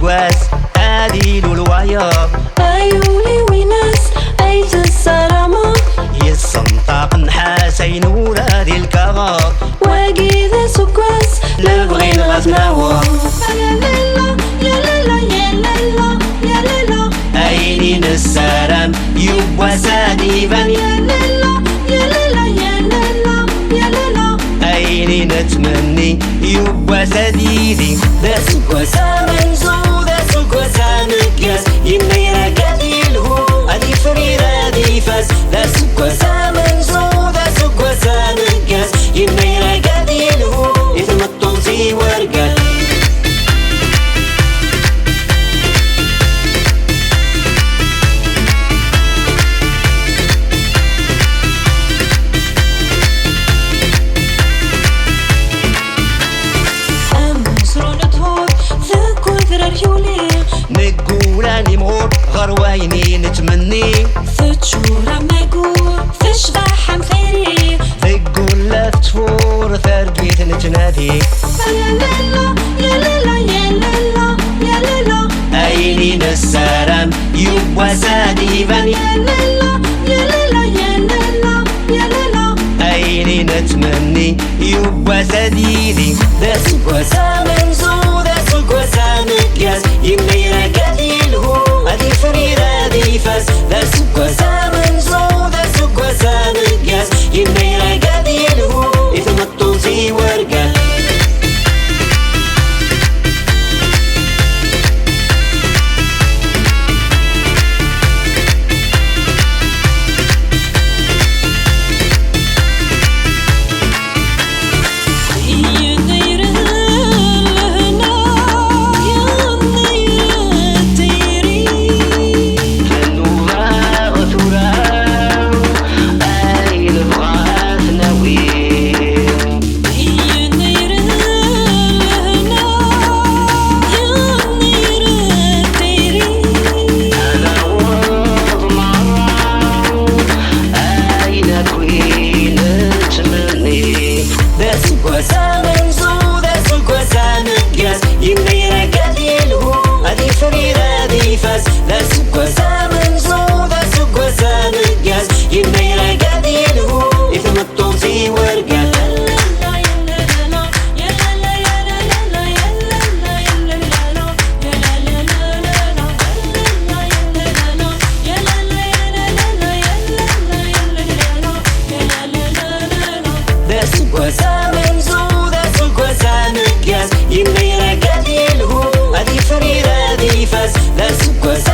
سكواس هادي لولوايا أيولي وناس أيت السلامة يسنطاق نحاس نور هادي الكغاب واقي ذا سكواس لبغي الغزناوة يا لالا يا لالا يا لالا يا لالا أينين السلام يبوى ساديبا يا لالا يا لالا يا لالا يا لالا أيني نتمني يبوى سديدي ذا سكواس منزو ذا سكواس مكياس يمني رقادي الهو هادي فريد هادي فاس ذا سكواس منزو ذا سكواس مكياس يمني رقادي الهو إثم الطوزي ورقال نقول مور غروايني نتمني فتشورا مقور فشبح مخيري نقول لفتفور ثربيت نتنادي يا لالا يا لالا يا لالا يا لالا أينين السلام يبوى ساديبا يا لالا يا لالا يا لالا يا لالا أيني نتمني يبوى سديدي ذا سكواس منزو ذا سكواس مكياس يمني رقادي الهو هادي فريد هادي فاس ذا سكواس منزو ذا سكواس مكياس يمني رقادي الهو إثم الطوزي ورقال يمني رقادي الهو هادي فريد هادي فاس ذا سكواس